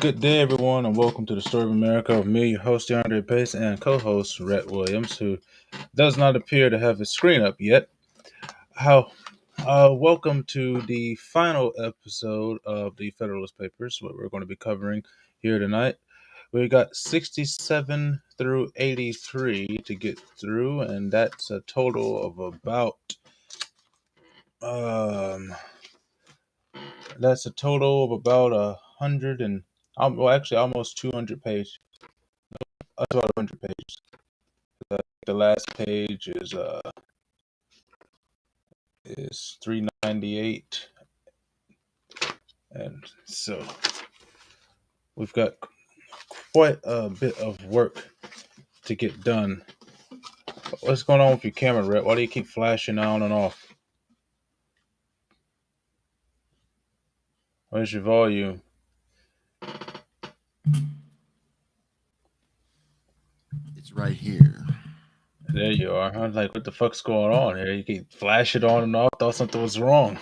Good day, everyone, and welcome to the Story of America with me, your host, DeAndre Pace, and co-host, Rhett Williams, who does not appear to have his screen up yet. Welcome to the final episode of the Federalist Papers, what we're going to be covering here tonight. We got 67 through 83 to get through, and that's a total of about a hundred and actually almost 200 pages. About 100 pages. The last page is 398, and so we've got quite a bit of work to get done. What's going on with your camera, Rhett? Why do you keep flashing on and off? Where's your volume? It's right here. There you are. I'm like, what the fuck's going on here? You keep flashing on and off. Thought something was wrong.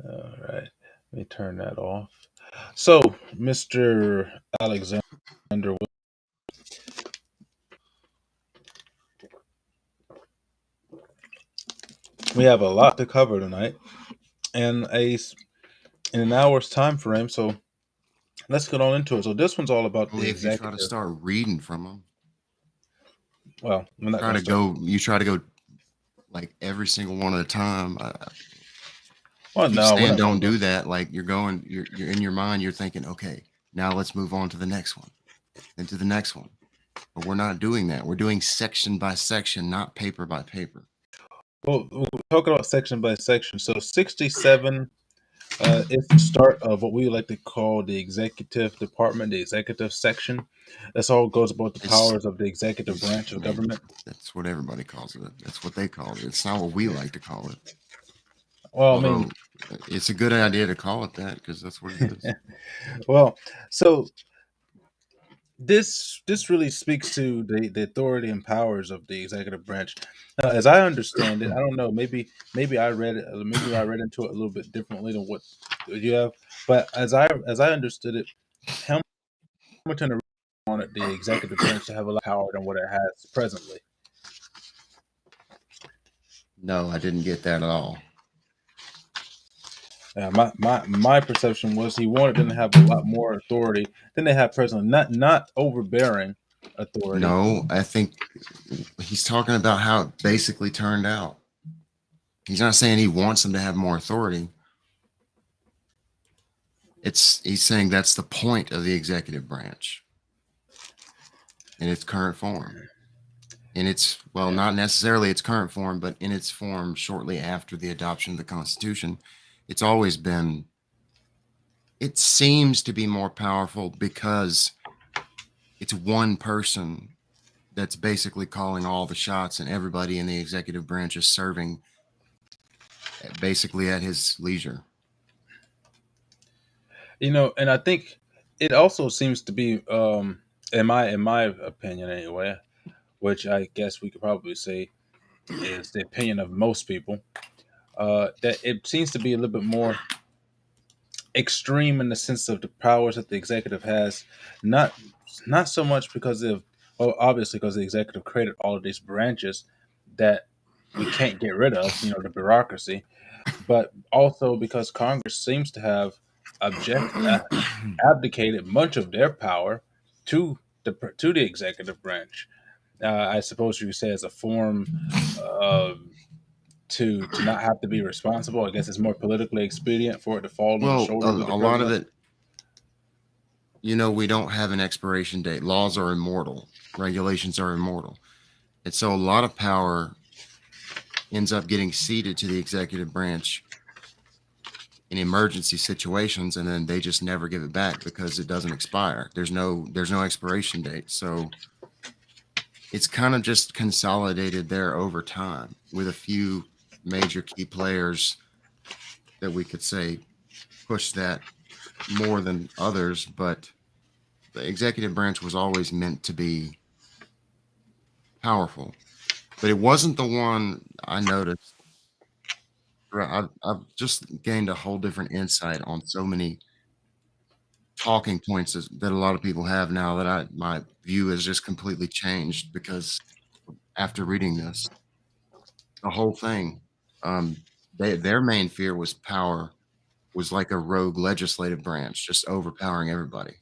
All right, let me turn that off. So, Mr. Alexander, we have a lot to cover tonight, and in an hour's time frame. So let's get on into it. So this one's all about Only the if you try to executive. start reading from them. Well, I'm not Try going to to start. You try to go like every single one at a time. Well, Keep no, we're saying not don't gonna do that. Like you're in your mind. You're thinking, okay, now let's move on to the next one, then to the next one. But we're not doing that. We're doing section by section, not paper by paper. Well, we'll talk about section by section. So 67 is the start of what we like to call the executive department, the executive section. That's all goes about the It's, powers of the executive branch of government. that's what everybody calls it. That's what they call it. It's not what we like to call it. Well, I Although mean, it's a good idea to call it that because that's what it is. well, so this really speaks to the authority and powers of the executive branch. Now, as I understand it, I don't know, maybe I read it, maybe I read into it a little bit differently than what you have, but as I understood it, Hamilton wanted the executive branch to have a lot of power than what it has presently. No, I didn't get that at all. My perception was he wanted them to have a lot more authority than they have presently, not overbearing authority. No, I think he's talking about how it basically turned out. He's not saying he wants them to have more authority. He's saying that's the point of the executive branch in its current form. Not necessarily its current form, but in its form shortly after the adoption of the Constitution, it's always been, it seems to be more powerful because it's one person that's basically calling all the shots, and everybody in the executive branch is serving basically at his leisure. And I think it also seems to be, in my opinion anyway, which I guess we could probably say is the opinion of most people, that it seems to be a little bit more extreme in the sense of the powers that the executive has, not not so much because of, well, obviously because the executive created all of these branches that we can't get rid of, the bureaucracy, but also because Congress seems to have abdicated much of their power to the executive branch. I suppose you could say as a form of to not have to be responsible. I guess it's more politically expedient for it to fall on the Well, shoulders of the a lot of president. it, we don't have an expiration date. Laws are immortal, regulations are immortal. And so a lot of power ends up getting ceded to the executive branch in emergency situations, and then they just never give it back because it doesn't expire. There's no expiration date. So it's kind of just consolidated there over time with a few major key players that we could say push that more than others, but the executive branch was always meant to be powerful. But it wasn't the one I noticed Right, I've just gained a whole different insight on so many talking points that a lot of people have now that my view has just completely changed because after reading this, the whole thing, their main fear was power was like a rogue legislative branch just overpowering everybody,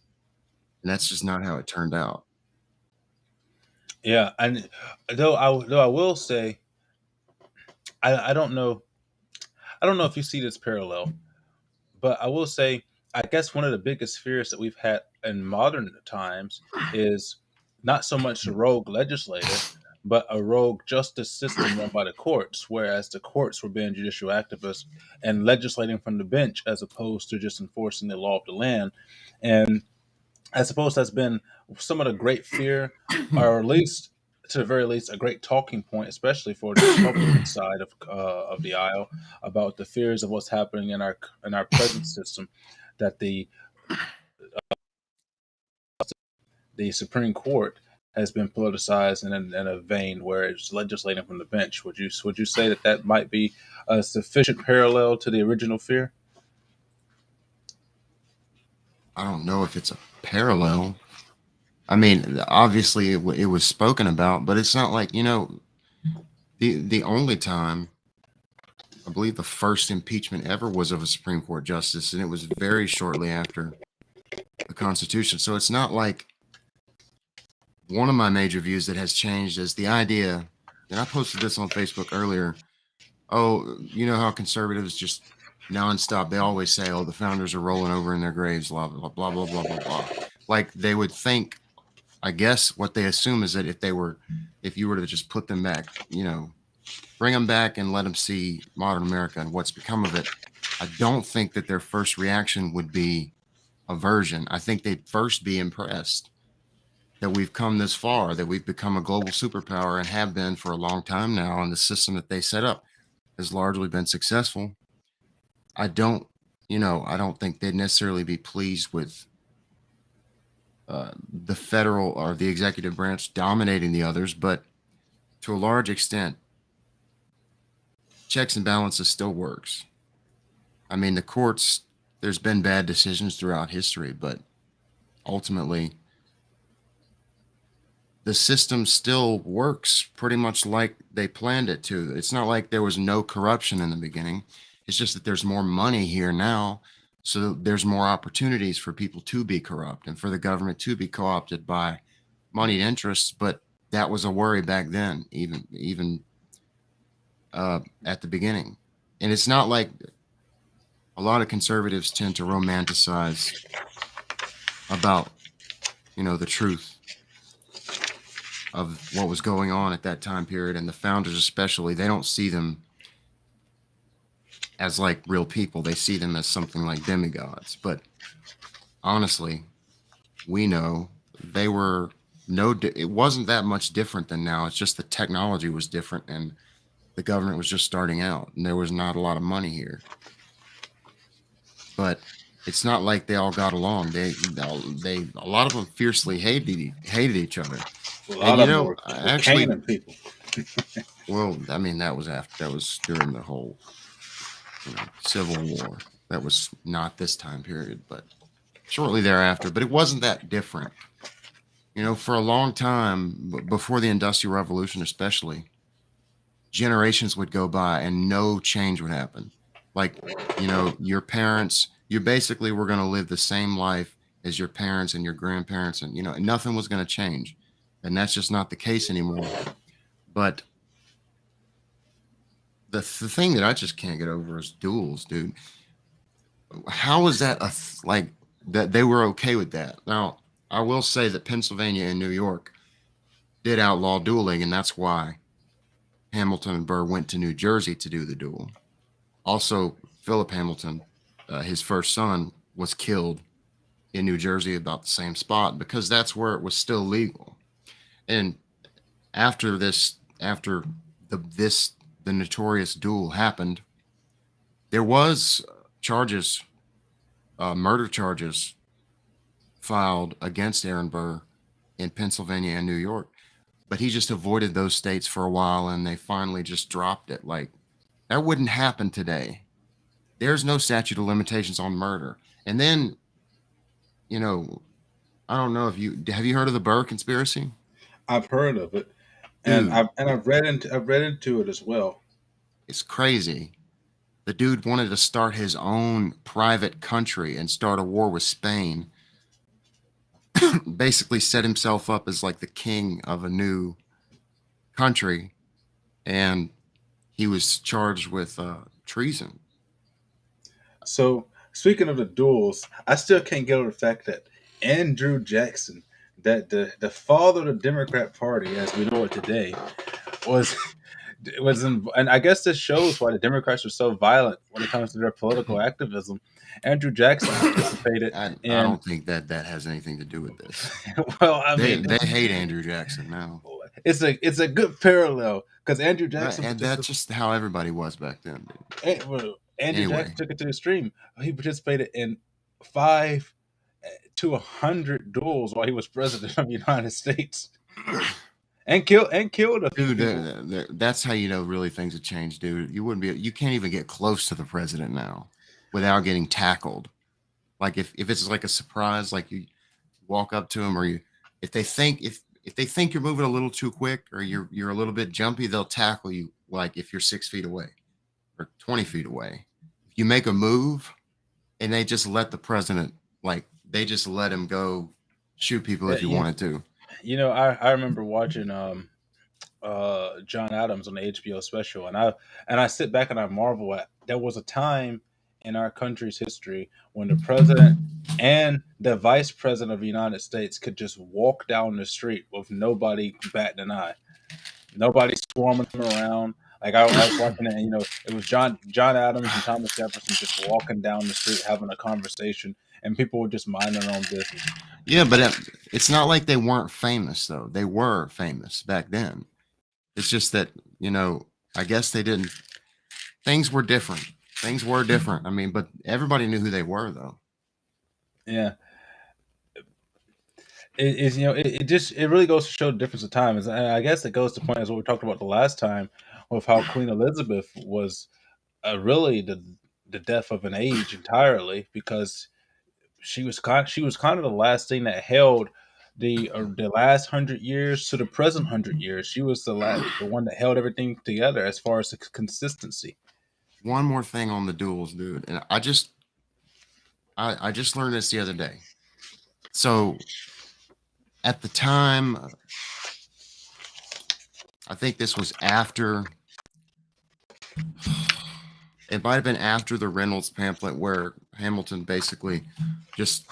and that's just not how it turned out. Yeah, and though I will say I don't know, I don't know if you see this parallel, but I will say I guess one of the biggest fears that we've had in modern times is not so much a rogue legislator, but a rogue justice system run by the courts, whereas the courts were being judicial activists and legislating from the bench as opposed to just enforcing the law of the land. And I suppose that's been some of the great fear, or at least to the very least, a great talking point, especially for the Republican side of the aisle, about the fears of what's happening in our present system, that the Supreme Court has been politicized in a vein where it's legislating from the bench. Would you say that that might be a sufficient parallel to the original fear? I don't know if it's a parallel. I mean, obviously it was spoken about, but it's not like, the only time I believe the first impeachment ever was of a Supreme Court justice, and it was very shortly after the Constitution. So it's not like one of my major views that has changed is the idea, and I posted this on Facebook earlier. Oh, you know how conservatives just nonstop, they always say, oh, the founders are rolling over in their graves, blah, blah, blah, blah, blah, blah, blah. Like they would think, I guess what they assume is that if you were to just put them back, bring them back and let them see modern America and what's become of it, I don't think that their first reaction would be aversion. I think they'd first be impressed that we've come this far, that we've become a global superpower and have been for a long time now. And the system that they set up has largely been successful. I don't, I don't think they'd necessarily be pleased with the federal or the executive branch dominating the others, but to a large extent, checks and balances still works. I mean, the courts, there's been bad decisions throughout history, but ultimately, the system still works pretty much like they planned it to. It's not like there was no corruption in the beginning. It's just that there's more money here now. So there's more opportunities for people to be corrupt and for the government to be co-opted by moneyed interests. But that was a worry back then, even at the beginning. And it's not like a lot of conservatives tend to romanticize about, the truth of what was going on at that time period, and the founders especially. They don't see them as like real people. They see them as something like demigods. But honestly, we know they were it wasn't that much different than now. It's just the technology was different and the government was just starting out and there was not a lot of money here. But it's not like they all got along. A lot of them fiercely hated each other. A And lot of them were actually, caning people. well, I mean, that was during the whole, Civil War. That was not this time period, but shortly thereafter. But it wasn't that different. For a long time, before the Industrial Revolution, especially, generations would go by and no change would happen. Like, your parents, you basically were going to live the same life as your parents and your grandparents, and, nothing was going to change. And that's just not the case anymore. But the thing that I just can't get over is duels, dude. How is that like that they were okay with that? Now, I will say that Pennsylvania and New York did outlaw dueling, and that's why Hamilton and Burr went to New Jersey to do the duel. Also, Philip Hamilton, his first son, was killed in New Jersey about the same spot because that's where it was still legal. And after the notorious duel happened, there was charges, murder charges filed against Aaron Burr in Pennsylvania and New York, but he just avoided those states for a while, and they finally just dropped it like That wouldn't happen today. There's no statute of limitations on murder. And then, you know, I don't know if you have you heard of the Burr conspiracy? I've heard of it, and Dude, I've read into it as well. it's crazy. The dude wanted to start his own private country and start a war with Spain. Basically set himself up as like the king of a new country, and he was charged with treason. So speaking of the duels, I still can't get over the fact that Andrew Jackson, that the father of the Democrat Party as we know it today, was and I guess this shows why the Democrats are so violent when it comes to their political activism. Andrew Jackson participated I in don't think that that has anything to do with this. well, I They mean, they hate Andrew Jackson now. it's a good parallel because Andrew Jackson And that's participated. just how everybody was back then, dude. Well, Andrew Anyway, Jackson took it to the extreme. He participated in 5 to 100 duels while he was president of the United States, and killed a few dude, people. that's how you know really things have changed, dude. You wouldn't be, you can't even get close to the president now without getting tackled. Like if it's like a surprise, like you walk up to him, or you, if they think you're moving a little too quick or you're a little bit jumpy, they'll tackle you. Like if you're 6 feet away or 20 feet away, if you make a move and they just let the president, like they just let him go shoot people if he Yeah, wanted to. I remember watching John Adams on the HBO special, and I sit back and I marvel at there was a time in our country's history when the president and the vice president of the United States could just walk down the street with nobody batting an eye, nobody swarming them around. Like I was watching it, and it was John Adams and Thomas Jefferson just walking down the street having a conversation, and people were just minding their own business. Yeah, but it's not like they weren't famous though. They were famous back then. It's just that, you know, I guess they didn't. Things were different. Things were different. I mean, but everybody knew who they were though. Yeah, it is. It just it really goes to show the difference of times. And I guess it goes to point as what we talked about the last time with how Queen Elizabeth was really the death of an age entirely because she was kind of the last thing that held the last 100 years to the present 100 years. She was the one that held everything together as far as the consistency. One more thing on the duels, dude, and I just learned this the other day. So at the time, I think this was after. It might have been after the Reynolds pamphlet where Hamilton basically just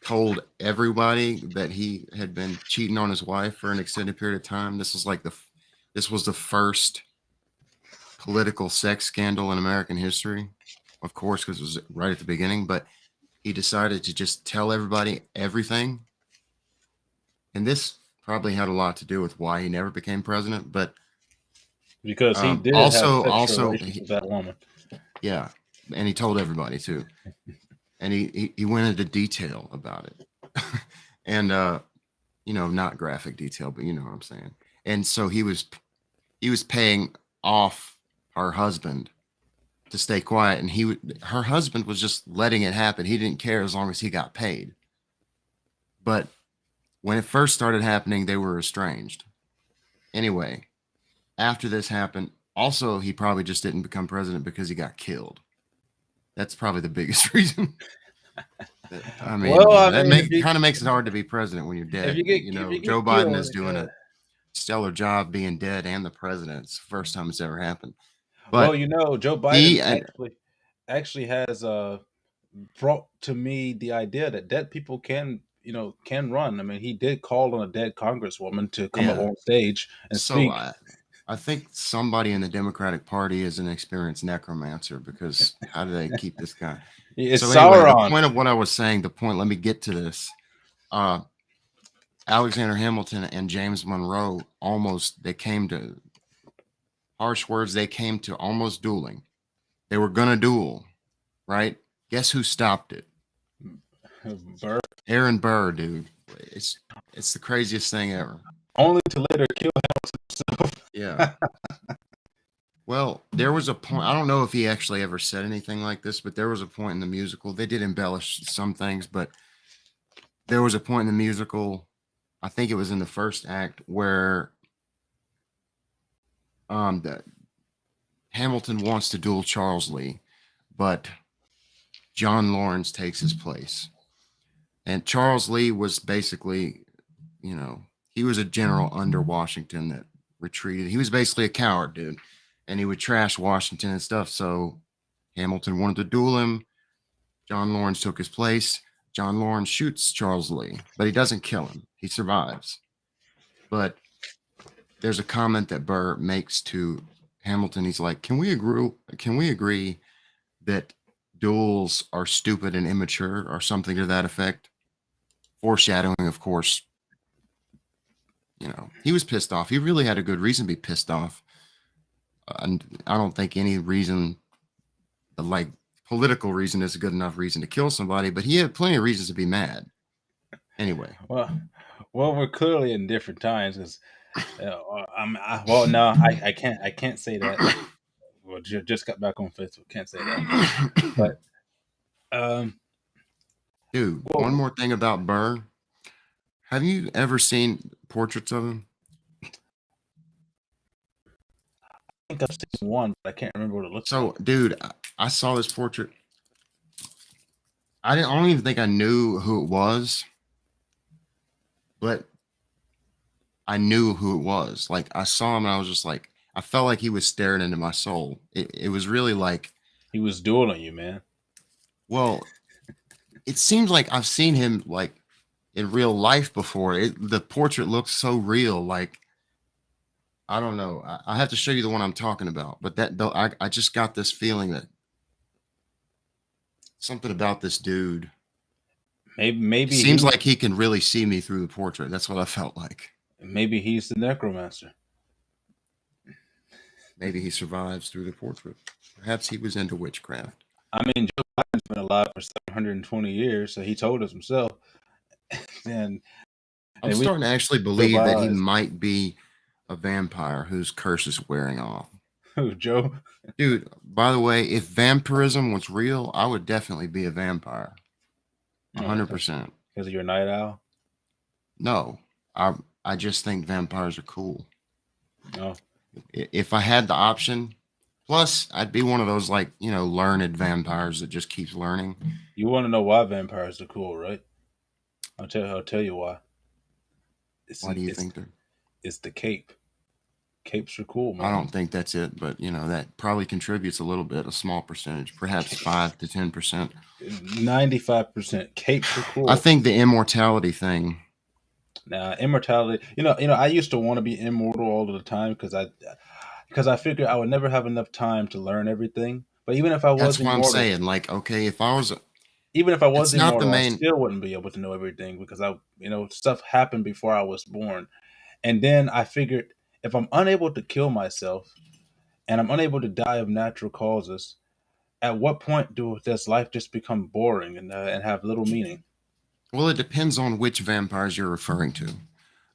told everybody that he had been cheating on his wife for an extended period of time. This was the first political sex scandal in American history, of course, because it was right at the beginning. But he decided to just tell everybody everything, and this probably had a lot to do with why he never became president. But Because he did have sexual relations with that woman. yeah, and he told everybody too, and he went into detail about it, and you know, not graphic detail, but you know what I'm saying. And so he was paying off her husband to stay quiet, and her husband was just letting it happen. He didn't care as long as he got paid. But when it first started happening, they were estranged. Anyway, after this happened, also he probably just didn't become president because he got killed. That's probably the biggest reason. I mean, Well, yeah, I mean, kind of makes it hard to be president when you're if dead. you get You if know, you Joe get Biden killed, is doing yeah. a stellar job being dead and the president. It's the first time it's ever happened. Well, But Joe Biden he and actually has brought to me the idea that dead people can run. I mean, he did call on a dead congresswoman to come up yeah. on stage and So speak. I think somebody in the Democratic Party is an experienced necromancer because how do they keep this guy? It's So anyway, the Sauron. point of what I was saying, the point, let me get to this. Uh, Alexander Hamilton and James Monroe they came to harsh words. They came to almost dueling. They were going to duel, right? Guess who stopped it? Burr. Aaron Burr, dude. It's, it's the craziest thing ever. Only to later kill Yeah. himself. Well, there was a point. I don't know if he actually ever said anything like this, but there was a point in the musical. They did embellish some things, but there was a point in the musical. I think it was in the first act where the Hamilton wants to duel Charles Lee, but John Lawrence takes his place. And Charles Lee was basically, you know, he was a general under Washington that retreated. He was basically a coward, dude. And he would trash Washington and stuff. So Hamilton wanted to duel him. John Lawrence took his place. John Lawrence shoots Charles Lee, but he doesn't kill him. He survives. But there's a comment that Burr makes to Hamilton. He's like, "Can we agree? Can we agree that duels are stupid and immature, or something to that effect?" Foreshadowing, of course. You know, he was pissed off. He really had a good reason to be pissed off. And I don't think any reason, like political reason, is a good enough reason to kill somebody. But he had plenty of reasons to be mad. Anyway, Well, well, we're clearly in different times because, well, no, I can't say that. Well, just got back on Facebook, can't say that. But dude, one well, more thing about Burr. Have you ever seen portraits of him? I think I've seen one, but I can't remember what it looks So, like. dude, I saw this portrait. I don't even think I knew who it was, but I knew who it was. Like I saw him and I was just like, I felt like he was staring into my soul. It was really like, He was dueling you, man. well, it seems like I've seen him like in real life before. The portrait looks so real. Like I don't know. I have to show you the one I'm talking about. But that though, I just got this feeling that something about this dude. It Maybe seems he like he can really see me through the portrait. That's what I felt like. maybe he's the necromancer. Maybe he survives through the portrait. Perhaps he was into witchcraft. I mean, Joe Biden's been alive for 720 years, so he told us himself. And I'm we starting to actually Joe believe that he Biden, might be a vampire whose curse is wearing off. who Joe? Dude, by the way, if vampirism was real, I would definitely be a vampire. Oh, 100%. because of your night owl. No, I just think vampires are cool. No, If I had the option, plus I'd be one of those like, learned vampires that just keeps learning. you want to know why vampires are cool, right? I'll tell you why. It's Why do you it's think they're it's the cape. Capes are cool, I man. don't think that's it, but that probably contributes a little bit, a small percentage, perhaps 5 to 10%. 95% capes are I cool. think the immortality thing. Now, immortality. I used to want to be immortal all of the time because I figured I would never have enough time to learn everything. But That's what I'm saying. Like, okay, if I was, even if I was it's not the immortal, I main. still wouldn't be able to know everything because stuff happened before I was born. And then I figured if I'm unable to kill myself and I'm unable to die of natural causes, at what point does life just become boring and have little meaning? Well, it depends on which vampires you're referring to.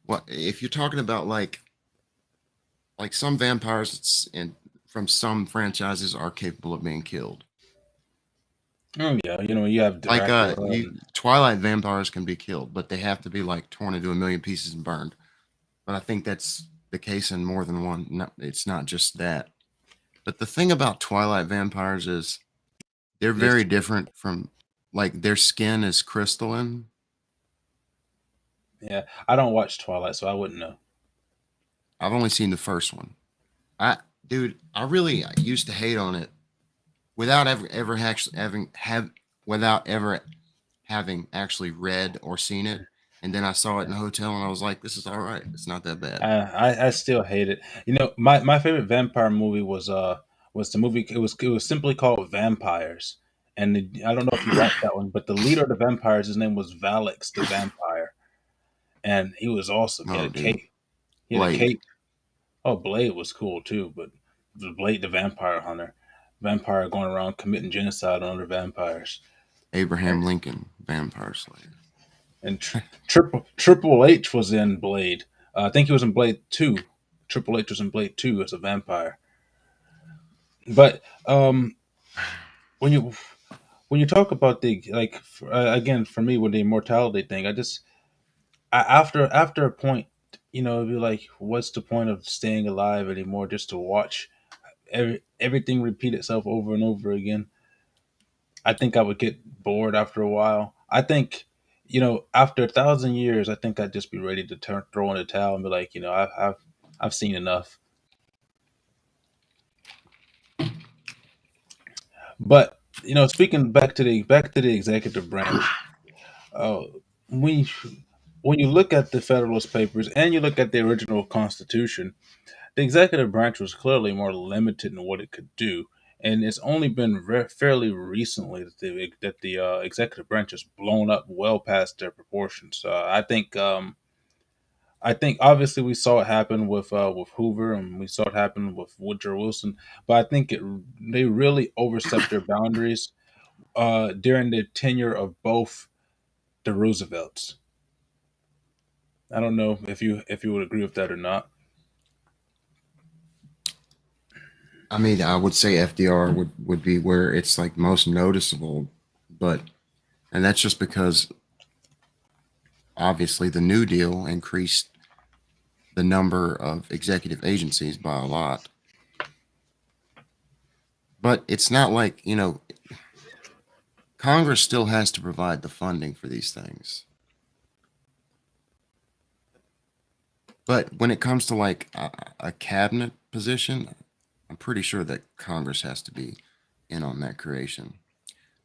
What if you're talking about like some vampires from some franchises are capable of being killed. Oh yeah, you have Like Dracula. Twilight vampires can be killed, but they have to be like torn into a million pieces and burned. But I think that's the case in more than one. No, it's not just that. But the thing about Twilight vampires is they're This, very different from like their skin is crystalline. yeah, I don't watch Twilight, so I wouldn't know. I've only seen the first one. Dude, I really used to hate on it without ever actually without ever having actually read or seen it. And then I saw it in a hotel and I was like, this is all right. It's not that bad. I still hate it. My favorite vampire movie was the movie. It was simply called Vampires, and I don't know if you watched that one, but the leader of the vampires, his name was Valix the vampire, and he was awesome. He had Oh, a dude. cape. He had a Blade. cape. Oh, Blade was cool too, but the Blade the vampire hunter, vampire going around committing genocide on other vampires, and Abraham Lincoln, Vampire Slayer. and Triple H was in Blade. I think he was in Blade 2. Triple H was in Blade 2 as a vampire. But when you when you talk about the again for me with the immortality thing, after a point, it'd be like, what's the point of staying alive anymore just to watch everything repeat itself over and over again? I think I would get bored after a while. I think, after 1,000 years, I think I'd just be ready to throw in the towel and be like, I've seen enough. But speaking back to the executive branch, uh, when you, when you look at the Federalist Papers and you look at the original Constitution, the executive branch was clearly more limited in what it could do, and it's only been fairly recently that the executive branch has blown up well past their proportions. I think obviously we saw it happen with Hoover, and we saw it happen with Woodrow Wilson, but I think they really overstepped their boundaries during the tenure of both the Roosevelts. I don't know if you would agree with that or not. I mean, I would say FDR would be where it's like most noticeable, but and that's just because obviously the New Deal increased the number of executive agencies by a lot. But it's not like, Congress still has to provide the funding for these things. But when it comes to like a cabinet position, I'm pretty sure that Congress has to be in on that creation.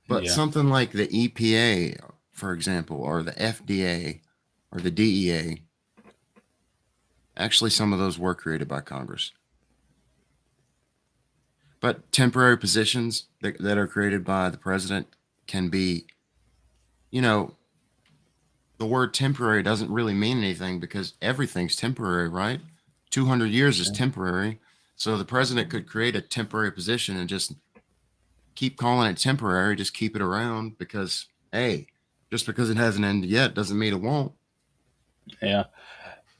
But Yeah, something like the EPA, for example, or the FDA or the DEA, actually, some of those were created by Congress. But temporary positions that are created by the president can be, you know, the word temporary doesn't really mean anything because everything's temporary, right? 200 years is temporary. So the president could create a temporary position and just keep calling it temporary, just keep it around because, hey, just because it hasn't ended yet doesn't mean it won't. yeah.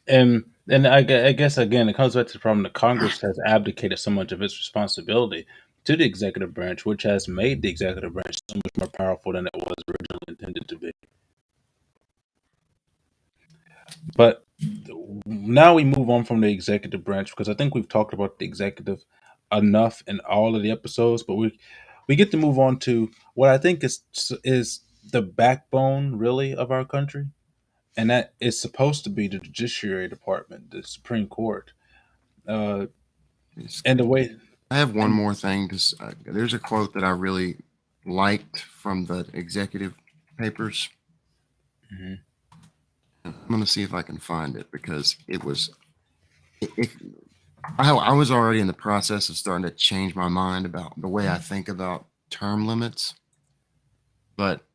And I guess again, it comes back to the problem that Congress has abdicated so much of its responsibility to the executive branch, which has made the executive branch so much more powerful than it was originally intended to be. But now we move on from the executive branch because I think we've talked about the executive enough in all of the episodes, but we get to move on to what I think is the backbone really of our country, and that is supposed to be the Judiciary Department, the Supreme Court. Uh, It's, and the way I have one and more thing because there's a quote that I really liked from the executive papers. Mhm. I'm going to see if I can find it because if I was already in the process of starting to change my mind about the way I think about term limits, but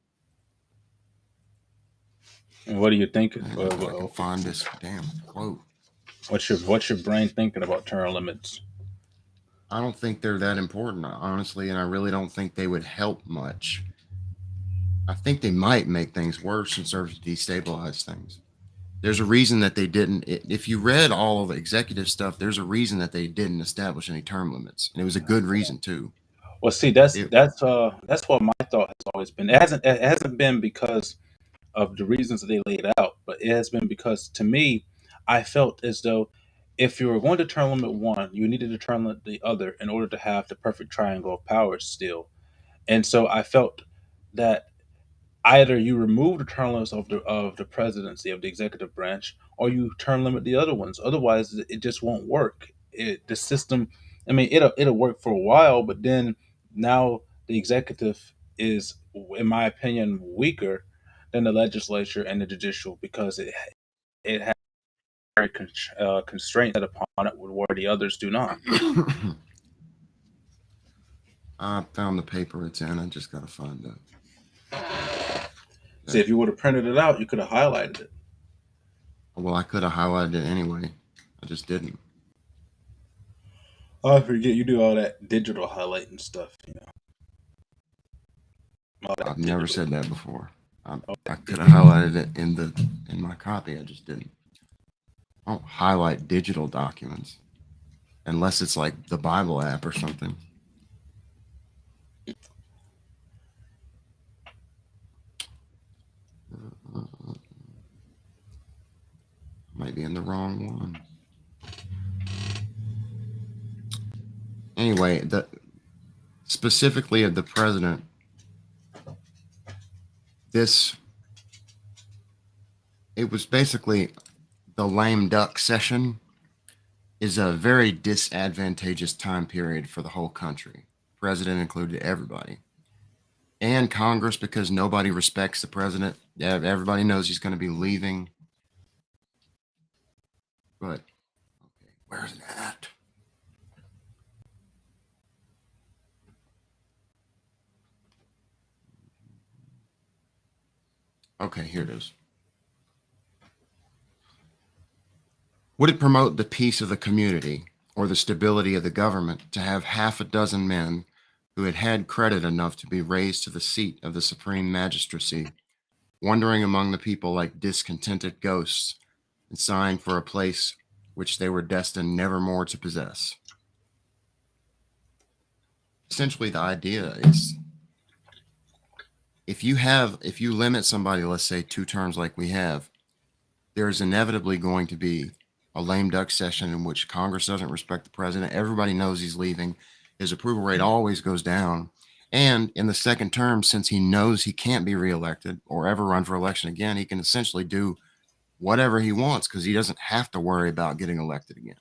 what do you think? I don't know if I can find this damn quote. What's your brain thinking about term limits? I don't think they're that important, honestly, and I really don't think they would help much. I think they might make things worse and serve to destabilize things. There's a reason that they didn't. If you read all of the executive stuff, there's a reason that they didn't establish any term limits, and it was a good reason too. Well, see, that's It, that's what my thought has always been. It hasn't been because of the reasons that they laid out, but it has been because to me, I felt as though if you were going to term limit one, you needed to term limit the other in order to have the perfect triangle of powers still. And so I felt that either you remove the term limits of the presidency of the executive branch, or you term limit the other ones. Otherwise, it just won't work. The system, I mean, it'll work for a while, but then now the executive is, in my opinion, weaker than the legislature and the judicial because it has very constraints set upon it where the others do not. I found the paper it's in. I just got to find it. See, if you would have printed it out, you could have highlighted it. Well, I could have highlighted it anyway. I just didn't. Oh, I forget you do all that digital highlighting stuff. All I've that never digital. said that before. I, All I that could have digital. highlighted it in my copy. I just didn't. I don't highlight digital documents unless it's like the Bible app or something. might be in the wrong one. Anyway, the specifically of the president, this it was basically the lame duck session is a very disadvantageous time period for the whole country. President included everybody. And Congress because nobody respects the president. Yeah, everybody knows he's going to be leaving. But okay, where's that? Okay, here it is. Would it promote the peace of the community or the stability of the government to have half a dozen men who had had credit enough to be raised to the seat of the supreme magistracy, wandering among the people like discontented ghosts and sighing for a place which they were destined never more to possess? Essentially, the idea is if you limit somebody, let's say 2 terms like we have, there's inevitably going to be a lame duck session in which Congress doesn't respect the president. Everybody knows he's leaving. His approval rate always goes down. And in the second term, since he knows he can't be reelected or ever run for election again, he can essentially do whatever he wants because he doesn't have to worry about getting elected again.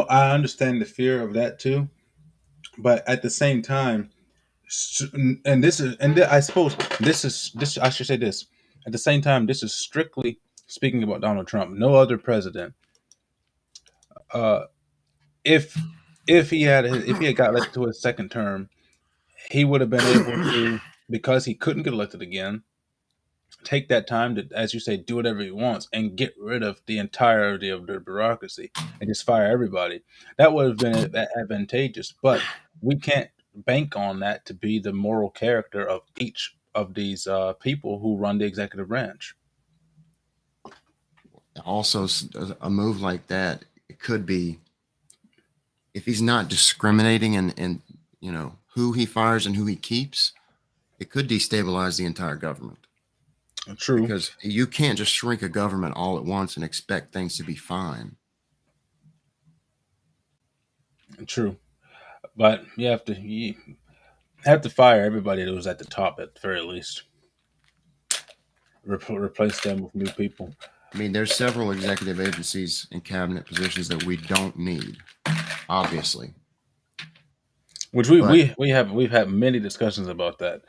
I understand the fear of that too, but at the same time, and I suppose this. I should say this. At the same time, this is strictly speaking about Donald Trump. No other president. Uh, if if he had got elected to his second term, he would have been able to, because he couldn't get elected again, take that time to, as you say, do whatever he wants and get rid of the entirety of the bureaucracy and just fire everybody. That would have been advantageous, but we can't bank on that to be the moral character of each of these people who run the executive branch. Also, a move like that, it could be if he's not discriminating and who he fires and who he keeps, it could destabilize the entire government True, because you can't just shrink a government all at once and expect things to be fine. true, but you have to fire everybody that was at the top at the very least. Replace them with new people. I mean, there's several executive agencies and cabinet positions that we don't need, obviously. Which we, But we, we have we've had many discussions about that.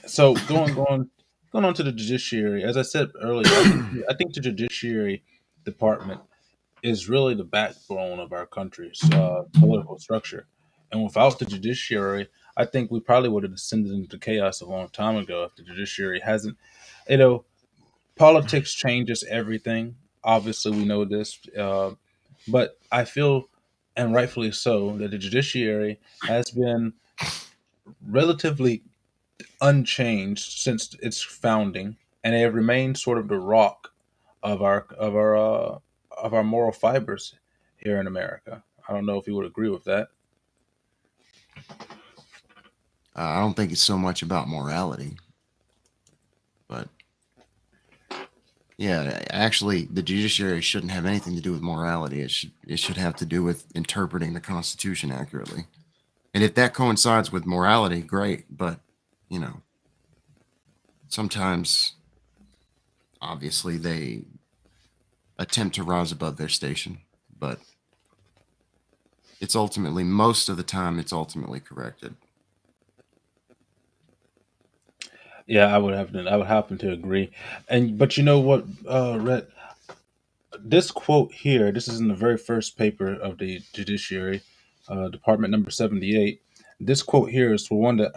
So going on to the judiciary, as I said earlier, I think the judiciary department is really the backbone of our country's political structure. And without the judiciary, I think we probably would have descended into chaos a long time ago if the judiciary hasn't. You know, Politics changes everything. Obviously, we know this, but I feel, and rightfully so, that the judiciary has been relatively unchanged since its founding, and they have remained sort of the rock of our moral fibers here in America. I don't know if you would agree with that. I don't think it's so much about morality. But yeah, actually, the judiciary shouldn't have anything to do with morality. It should have to do with interpreting the Constitution accurately. And if that coincides with morality, great. But you know, sometimes obviously they attempt to rise above their station, but it's ultimately most of the time it's ultimately corrected. Yeah, I would happen to agree. And but you know what, Rhett, this quote here, this is in the very first paper of the Judiciary, Department number 78. This quote here is the one that,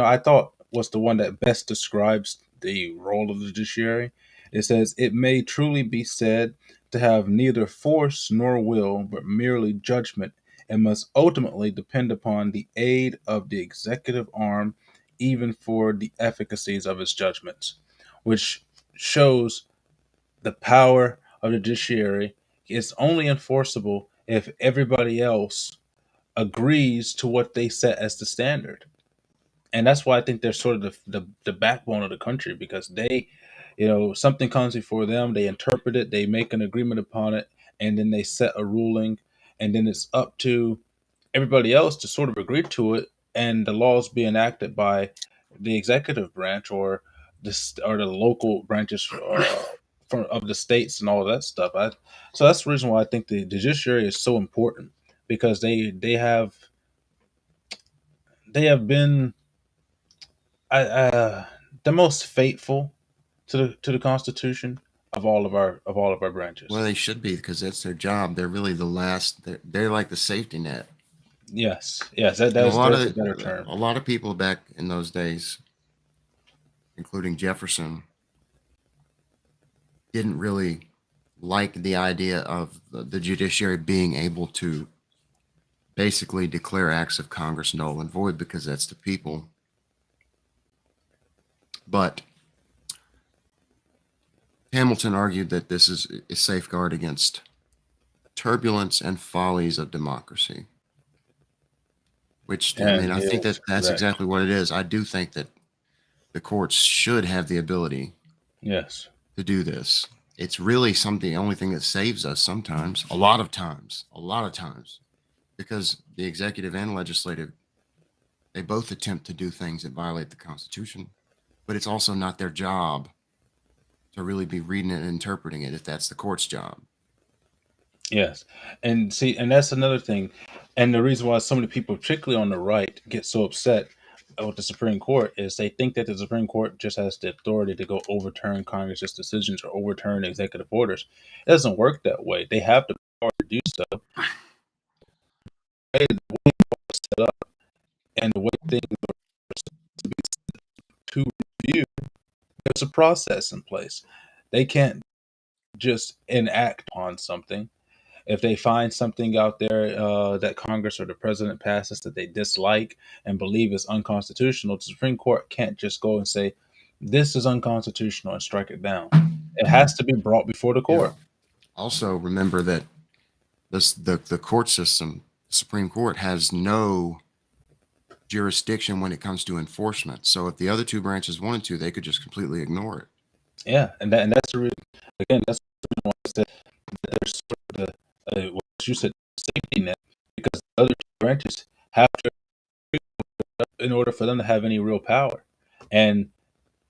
I thought was the one that best describes the role of the judiciary. It says, "It may truly be said to have neither force nor will, but merely judgment, and must ultimately depend upon the aid of the executive arm, even for the efficacies of its judgments," which shows the power of the judiciary is only enforceable if everybody else agrees to what they set as the standard. And that's why I think they're sort of the backbone of the country, because something comes before them, they interpret it, they make an agreement upon it, and then they set a ruling, and then it's up to everybody else to sort of agree to it, and the laws be enacted by the executive branch or the local branches of the states and all of that stuff. So that's the reason why I think the judiciary is so important, because they have been the most faithful to the Constitution of all of our Well, branches. they should be because that's their job. They're really the last. They're like the safety net. Yes, yes, that And that's a better term. a lot of people back in those days, including Jefferson, didn't really like the idea of the judiciary being able to basically declare acts of Congress null and void because that's the people. But Hamilton argued that this is a safeguard against turbulence and follies of democracy, which, I And mean, I he think was that that's correct. exactly what it is. I do think that the courts should have the ability Yes. to do this. It's really something, the only thing that saves us sometimes, a lot of times, because the executive and legislative, they both attempt to do things that violate the Constitution, but it's also not their job to really be reading it and interpreting it if that's the court's job. Yes. And see, and that's another thing. And the reason why so many people, particularly on the right, get so upset with the Supreme Court is they think that the Supreme Court just has the authority to go overturn Congress's decisions or overturn executive orders. It doesn't work that way. They have the power to do so. The way it's set up and the way things are to be to review, there's a process in place. They can't just enact on something. If they find something out there that Congress or the president passes that they dislike and believe is unconstitutional, the Supreme Court can't just go and say, this is unconstitutional and strike it down. It has to be brought before the Yeah. court. Also, remember that the court system, the Supreme Court, has no jurisdiction when it comes to enforcement. So if the other two branches wanted to, they could just completely ignore it. Yeah, and that's the reason, again, that's the reason why I said that there's sort of what you said, safety net, because the other two branches have to, in order for them to have any real power. And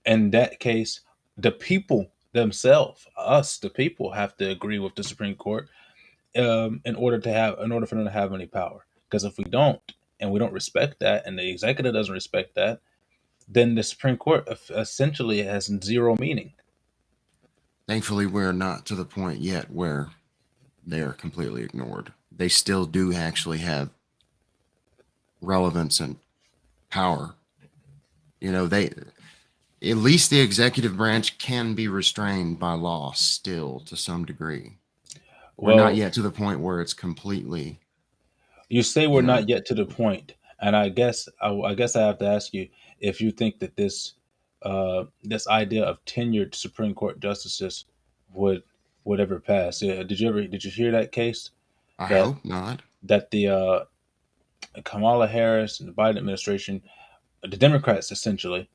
in that case, the people themselves, us, the people, have to agree with the Supreme Court in order for them to have any power. Because if we don't, and we don't respect that, and the executive doesn't respect that, then the Supreme Court essentially has zero meaning. Thankfully, we're not to the point yet where they are completely ignored. They still do actually have relevance and power. They at least the executive branch can be restrained by law still to some degree. We're not Well, yet to the point where it's completely, you say you we're know, not yet to the point, and I guess I have to ask you if you think that this idea of tenured Supreme Court justices would would ever pass. Did you hear that case I that hope not. the Kamala Harris and the Biden administration, the Democrats essentially,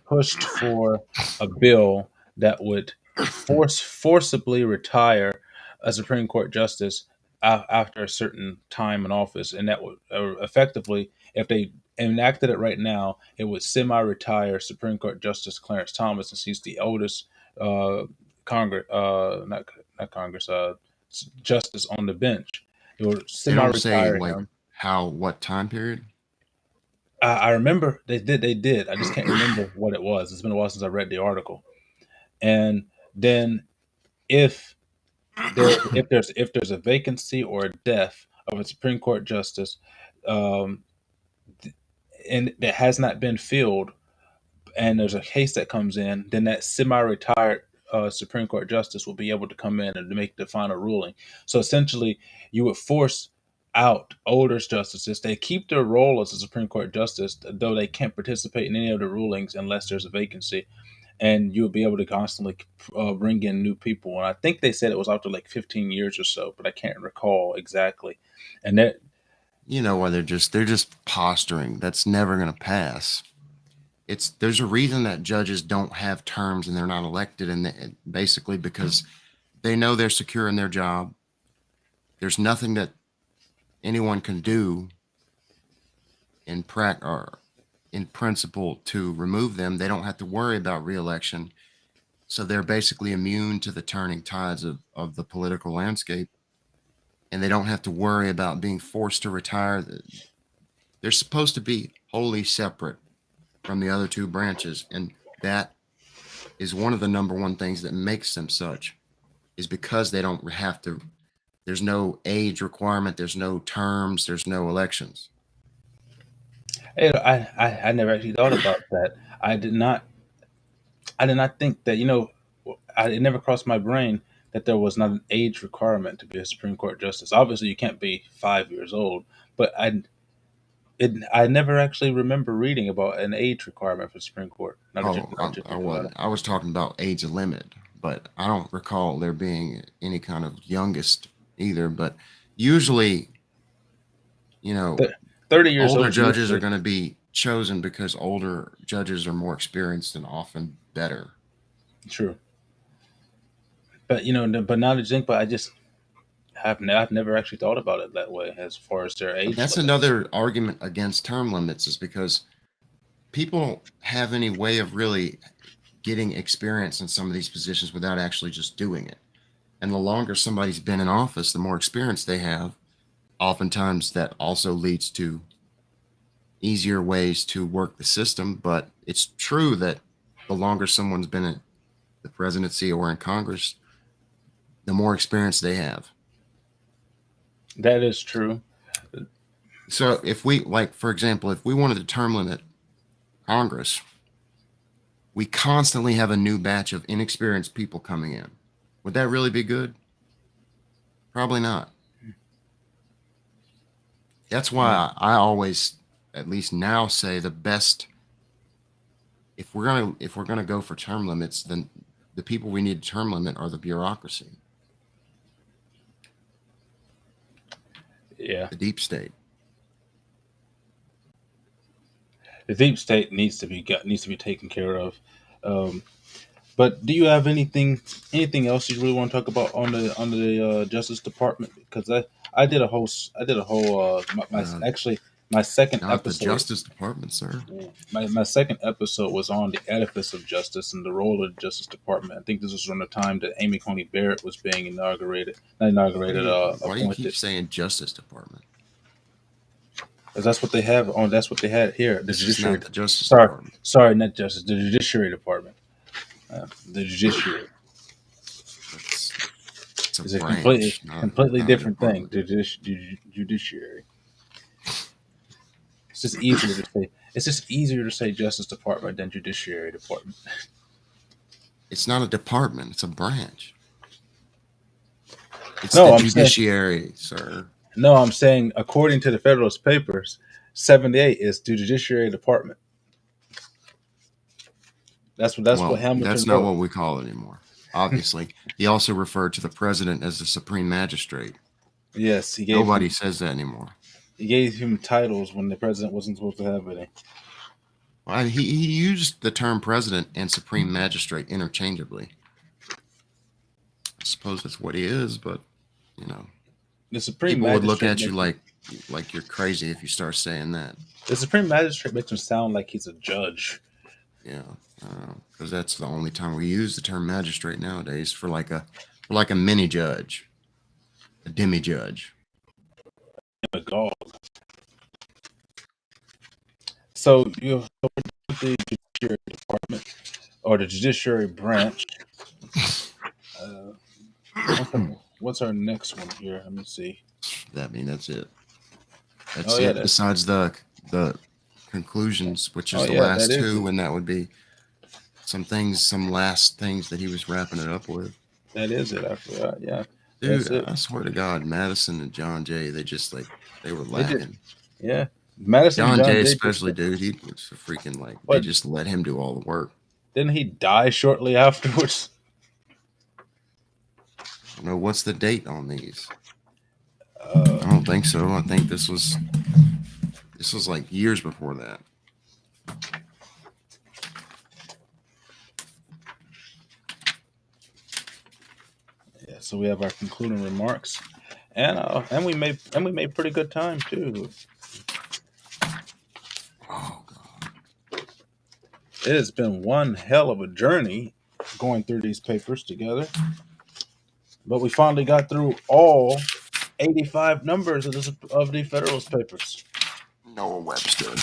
pushed for a bill that would forcibly retire a Supreme Court justice after a certain time in office, and that would effectively, if they enacted it right now, it would semi-retire Supreme Court Justice Clarence Thomas, since he's the oldest uh, Congress, not Congress, justice on the bench. It would They don't say semi-retire like him. what time period. I remember they did. They did. I just can't remember what it was. It's been a while since I read the article. And then if if there's a vacancy or a death of a Supreme Court justice, um, and that has not been filled, and there's a case that comes in, then that semi-retired Supreme Court justice will be able to come in and to make the final ruling. So essentially, you would force out older justices. They keep their role as a Supreme Court justice, though they can't participate in any of the rulings unless there's a vacancy. And you would be able to constantly bring in new people. And I think they said it was after like 15 years or so, but I can't recall exactly. And that You know why they're just posturing. That's never going to pass. There's a reason that judges don't have terms and they're not elected, and basically because they know they're secure in their job. There's nothing that anyone can do or in principle to remove them. They don't have to worry about reelection. So they're basically immune to the turning tides of the political landscape. And they don't have to worry about being forced to retire. They're supposed to be wholly separate from the other two branches. And that is one of the number one things that makes them such, is because they don't have to, there's no age requirement, there's no terms, there's no elections. Hey, I never actually thought about that. I did not think that, it never crossed my brain that there was not an age requirement to be a Supreme Court justice. Obviously, you can't be 5 years old, but I never actually remember reading about an age requirement for Supreme Court. Now that you, Oh, now that you I think about wasn't. it, I was talking about age limit, but I don't recall there being any kind of youngest either. But usually, you know, Th- 30 years older old is judges are usually going to be chosen because older judges are more experienced and often better. true. But but now that you think, but I've never actually thought about it that way as far as their And age that's limits. another argument against term limits, is because people don't have any way of really getting experience in some of these positions without actually just doing it. And the longer somebody's been in office, the more experience they have. Oftentimes, that also leads to easier ways to work the system. But it's true that the longer someone's been in the presidency or in Congress, the more experience they have. That is true. So, if we, like, for example, if we wanted to term limit Congress, we constantly have a new batch of inexperienced people coming in. Would that really be good? Probably not. That's Yeah. why I always, at least now, say the best, if we're gonna go for term limits, then the people we need to term limit are the bureaucracy, Yeah. the deep state. The deep state needs to be taken care of. Um, but do you have anything else you really want to talk about on the Justice Department? Because I did a whole my Uh, actually my second Not the episode. Justice Department, sir. Yeah. My second episode was on the edifice of justice and the role of the Justice Department. I think this was from the time that Amy Coney Barrett was being inaugurated, not inaugurated, Why do you keep appointed. saying Justice Department? Because that's what they have on. That's what they had here. The This is Judiciary. not the Justice Sorry, Department. sorry, not Justice. The Judiciary Department. The Judiciary That's It's a is a completely branch, completely not a different thing. department. The Judiciary. It's just easier to say. It's just easier to say Justice Department than Judiciary Department. It's not a department. It's a branch. It's the No, I'm saying judiciary, sir. no. I'm saying according to the Federalist Papers, 78 is the Judiciary Department. That's what Well, that's Hamilton not wrote. what we call it anymore. Obviously, he also referred to the president as the supreme magistrate. Yes, Nobody says that anymore. he gave him titles when the president wasn't supposed to have any. Well, he used the term president and supreme magistrate interchangeably. I suppose that's what he is, but you know, The Supreme people would look Magistrate at you makes him, like you're crazy if you start saying that. the Supreme Magistrate makes him sound like he's a judge. Yeah, because that's the only time we use the term magistrate nowadays for like a mini judge, a demi judge. A dog. So you have the Judiciary Department or the Judiciary Branch. Uh, what's our next one here? Let me see. That's it. Oh That's yeah, it. Besides the conclusions, which is the that last is two, it. and that would be some last things that he was wrapping it up with. That is it. I forgot. Yeah, that's Dude, it. I swear to God, Madison and John Jay, they just they were They did. lacking. Yeah, Madison John John Jay, Jay did. especially, dude, he was a freaking they What just let him do all the work. didn't he die shortly afterwards? I don't know what's the date on these. Uh, I don't think so. I think this was like years before that. So we have our concluding remarks, and we made pretty good time too. Oh God. It has been one hell of a journey going through these papers together, but we finally got through all 85 numbers of the Federalist Papers. Noah Webster.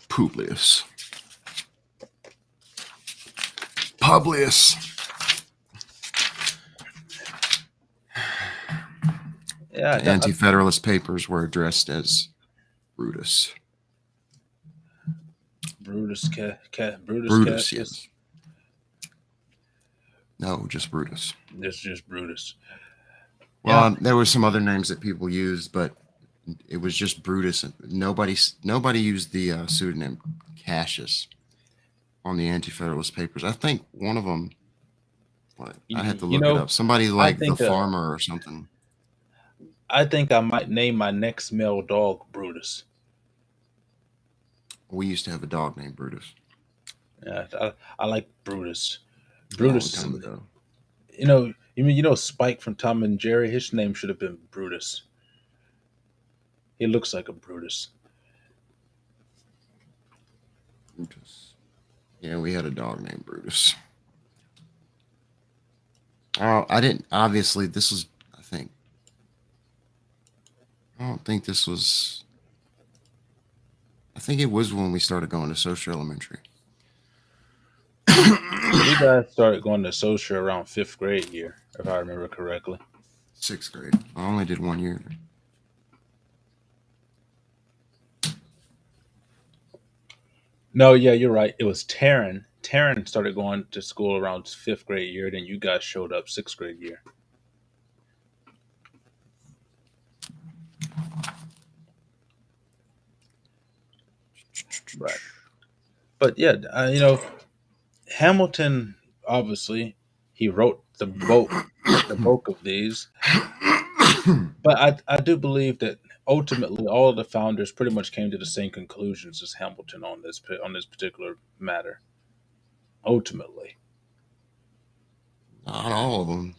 Publius. Publius. Yeah, The Anti-Federalist Papers were addressed as Brutus. Brutus, Brutus, Cassius. yes. No, just Brutus. It's just Brutus. Well, Yeah, there were some other names that people used, but it was just Brutus. Nobody used the pseudonym Cassius on the Anti-Federalist Papers. I think one of them. What, I had to you look it know, up. Somebody I like the think farmer or something. I think I might name my next male dog Brutus. We used to have a dog named Brutus Yeah, I like Brutus. a long Brutus, time ago. Spike from Tom and Jerry. His name should have been Brutus. He looks like a Brutus. Brutus. Yeah, we had a dog named Brutus. Oh, I didn't. Obviously, this was. I think. I don't think this was. I think it was when we started going to social elementary. You guys started going to social around fifth grade year, if I remember correctly. Sixth grade. I only did 1 year. No, yeah, you're right. It was Taryn. Taryn started going to school around fifth grade year. Then you guys showed up sixth grade year. Right. But yeah, Hamilton obviously he wrote the bulk of these. But I do believe that ultimately all of the founders pretty much came to the same conclusions as Hamilton on this particular matter. Ultimately, Not all of them.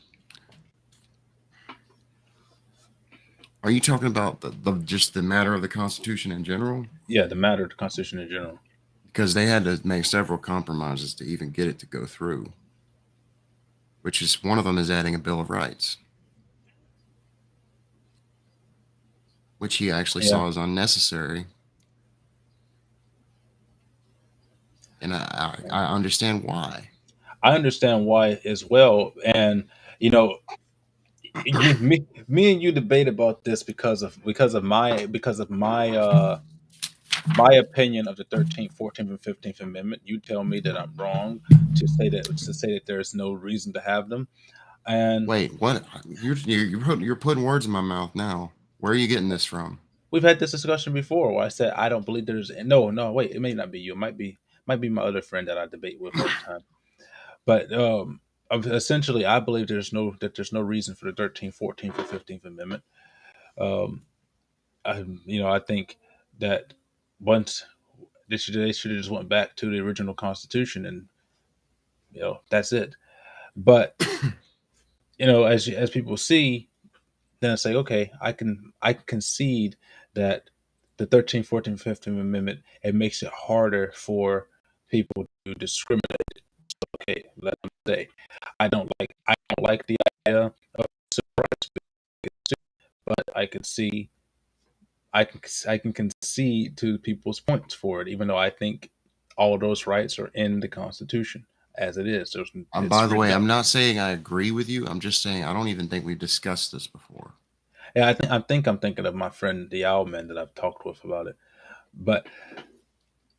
Are you talking about the just the matter of the Constitution in general? yeah, the matter of the Constitution in general. Because they had to make several compromises to even get it to go through. Which is one of them is adding a Bill of Rights, which he actually Yeah, saw as unnecessary. And I understand why. I understand why as well, and you know, me and you debate about this because of my opinion of the 13th, 14th, and 15th Amendment. You tell me that I'm wrong to say that there's no reason to have them, and Wait, what? You're putting words in my mouth now. Where are you getting this from? we've had this discussion before where I said I don't believe there's no wait, it may not be you, it might be my other friend that I debate with all the time. But essentially, I believe there's no reason for the 13th, 14th, or 15th Amendment. Um, I think that once they should have just went back to the original Constitution, and that's it. But as people see, then I say, okay, I can concede that the 13th, 14th, 15th Amendment, it makes it harder for people to discriminate. Okay, let them say I don't like the idea of civil rights, but I can concede to people's points for it, even though I think all of those rights are in the Constitution as it is. It's By the way, written I'm out. not saying I agree with you. I'm just saying I don't even think we've discussed this before. Yeah, I think I'm thinking of my friend the Owlman that I've talked with about it. But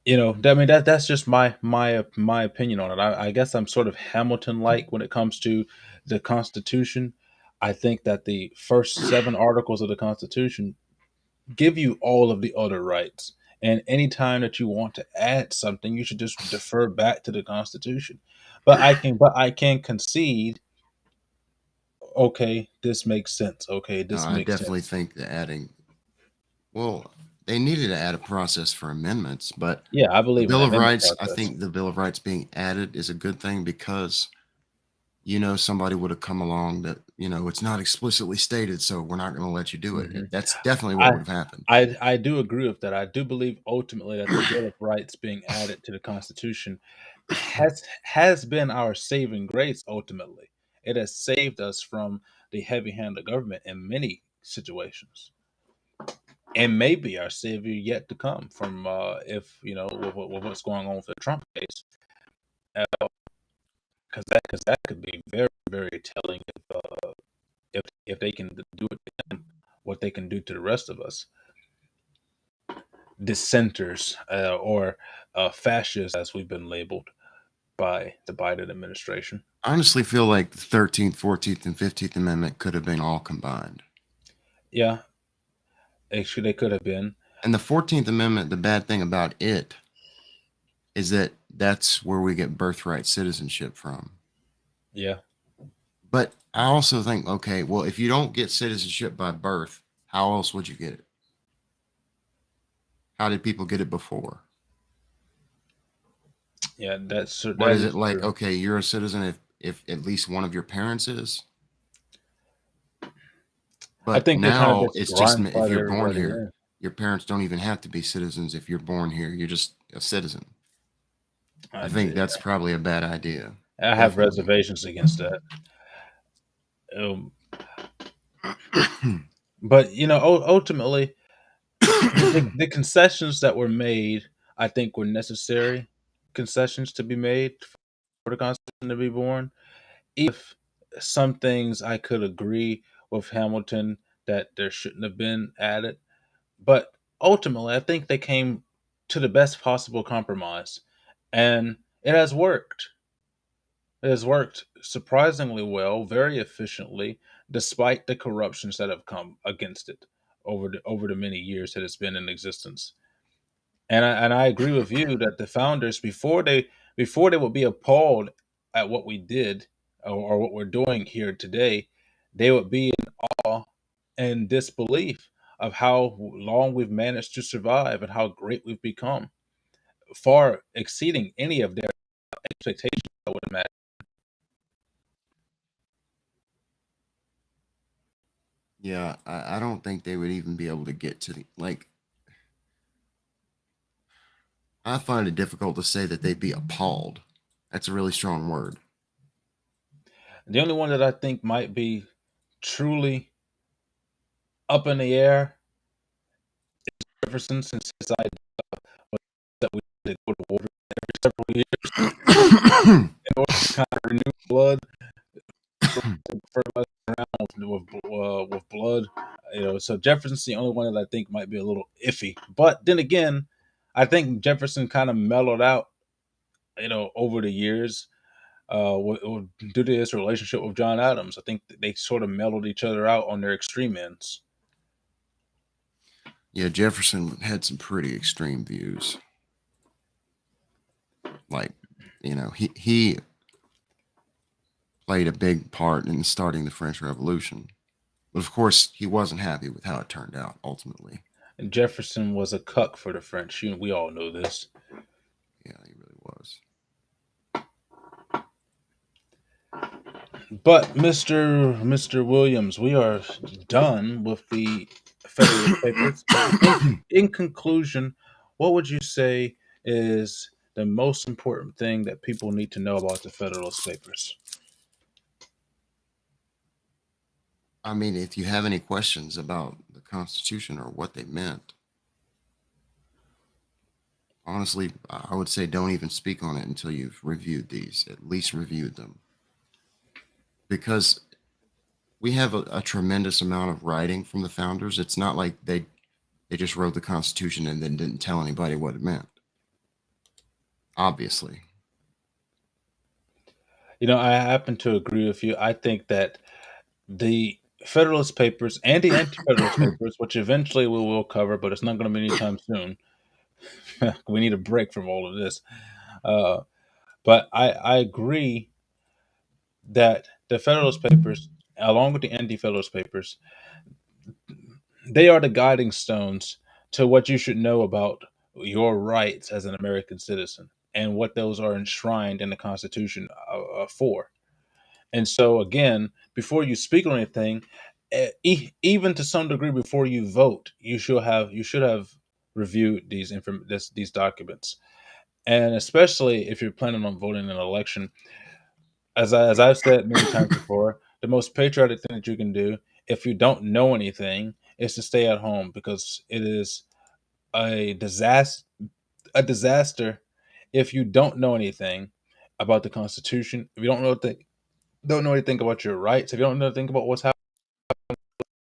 I mean that's just my opinion on it. I guess I'm sort of Hamilton like when it comes to the Constitution. I think that the first seven articles of the Constitution give you all of the other rights. And anytime that you want to add something, you should just defer back to the Constitution. But I can concede, okay, this makes sense. Okay, this I makes definitely sense. think that adding, well, they needed to add a process for amendments, but Yeah, I the believe in Bill the of amendment Rights, I process. think the Bill of Rights being added is a good thing because somebody would have come along that it's not explicitly stated, so we're not going to let you do it. Hmm. That's definitely what I, would have happened. I do agree with that. I do believe ultimately that the Bill of Rights being added to the Constitution has been our saving grace. Ultimately, it has saved us from the heavy hand of government in many situations, and maybe our savior yet to come from if with what's going on with the Trump case, because that could be very very telling if they can do it to him, what they can do to the rest of us dissenters or fascists, as we've been labeled by the Biden administration. I honestly feel like the 13th, 14th, and 15th Amendment could have been all combined. Yeah, actually, they could have been. And the 14th Amendment, the bad thing about it is that that's where we get birthright citizenship from. Yeah, But I also think, okay, well, if you don't get citizenship by birth, how else would you get it? How did people get it before? yeah, What that is it is like? true. Okay, you're a citizen if at least one of your parents is. I But think they kind of now just it's just if grandfather you're born everybody here, in. your parents don't even have to be citizens. If you're born here, you're just a citizen. I think I, that's probably a bad idea. I have Definitely. reservations against that. Um, but ultimately, the concessions that were made, I think, were necessary concessions to be made for the Constitution to be born. If some things I could agree with Hamilton that there shouldn't have been added, but ultimately, I think they came to the best possible compromise, and it has worked. It has worked surprisingly well, very efficiently, despite the corruptions that have come against it over the many years that it's been in existence. And I agree with you that the founders before they would be appalled at what we did or what we're doing here today, they would be in awe and disbelief of how long we've managed to survive and how great we've become, far exceeding any of their expectations. I would imagine. Yeah, I don't think they would even be able to get to the like. I find it difficult to say that they'd be appalled. That's a really strong word. The only one that I think might be truly up in the air, Jefferson, since his idea was that we had to go to war every several years in order to kind of renew blood, fertilize around with blood. So Jefferson's the only one that I think might be a little iffy. But then again, I think Jefferson kind of mellowed out, over the years, due to his relationship with John Adams. I think they sort of mellowed each other out on their extreme ends. Yeah, Jefferson had some pretty extreme views. Like, he played a big part in starting the French Revolution. But of course, he wasn't happy with how it turned out ultimately. And Jefferson was a cuck for the French. We all know this. Yeah, he really was. But Mr. Williams, we are done with the Federalist Papers. In conclusion, what would you say is the most important thing that people need to know about the Federalist Papers? I mean, if you have any questions about the Constitution or what they meant, honestly, I would say don't even speak on it until you've reviewed these, at least reviewed them. Because we have a tremendous amount of writing from the founders. It's not like they just wrote the Constitution and then didn't tell anybody what it meant. Obviously. I happen to agree with you. I think that the Federalist Papers and the Anti-Federalist Papers, which eventually we will cover, but it's not going to be anytime soon. We need a break from all of this. Uh, but I agree that the Federalist Papers, along with the Anti-Federalist Papers, they are the guiding stones to what you should know about your rights as an American citizen and what those are enshrined in the Constitution for. And so, again, before you speak on anything, even to some degree, before you vote, you should have reviewed these documents, and especially if you're planning on voting in an election, as I've said many times before, the most patriotic thing that you can do if you don't know anything is to stay at home, because it is a disaster if you don't know anything about the Constitution, if you don't know anything about your rights, if you don't know anything about what's happening in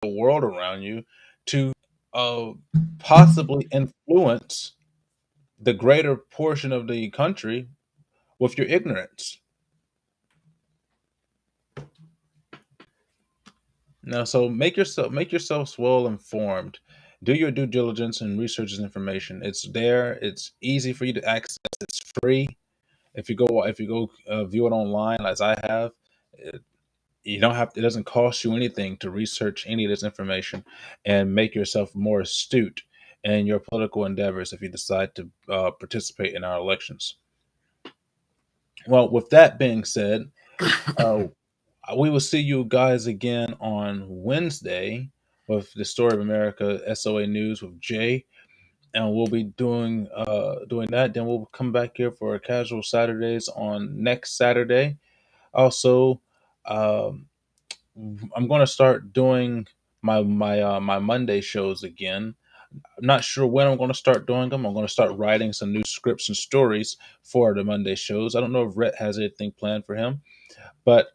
the world around you, to uh, possibly influence the greater portion of the country with your ignorance. Now, so make yourselves well informed. Do your due diligence and research this information. It's there. It's easy for you to access. It's free. If you go view it online, as I have, it, you don't have. It doesn't cost you anything to research any of this information and make yourself more astute in your political endeavors if you decide to participate in our elections. Well, with that being said, uh, we will see you guys again on Wednesday with the Story of America SOA News with Jay, and we'll be doing that. Then we'll come back here for our casual Saturdays on next Saturday. Also, um, I'm going to start doing my Monday shows again. I'm not sure when I'm going to start doing them. I'm going to start writing some new scripts and stories for the Monday shows. I don't know if Rhett has anything planned for him, but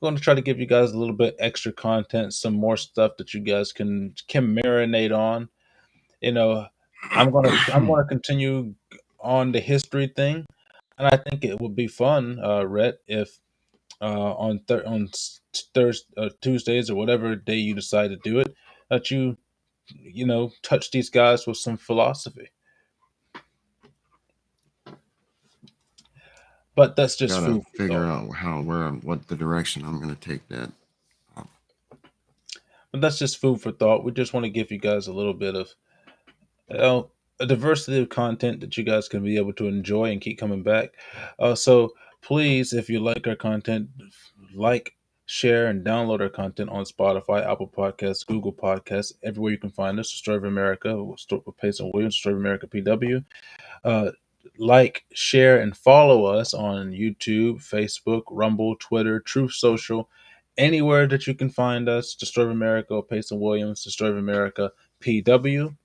I'm going to try to give you guys a little bit extra content, some more stuff that you guys can marinate on. You know, I'm gonna continue on the history thing, and I think it would be fun, Rhett, if Thursday, Tuesdays, or whatever day you decide to do it, that you touch these guys with some philosophy. But that's just Gotta food for figure thought. out what the direction I'm gonna take that. But that's just food for thought. We just want to give you guys a little bit of uh, a diversity of content that you guys can be able to enjoy and keep coming back. So please, if you like our content, like, share, and download our content on Spotify, Apple Podcasts, Google Podcasts, everywhere you can find us. Story of America, with Payson Williams, Story of America PW. Uh, like, share, and follow us on YouTube, Facebook, Rumble, Twitter, Truth Social, anywhere that you can find us. The Story of America, Payson Williams, The Story of America PW.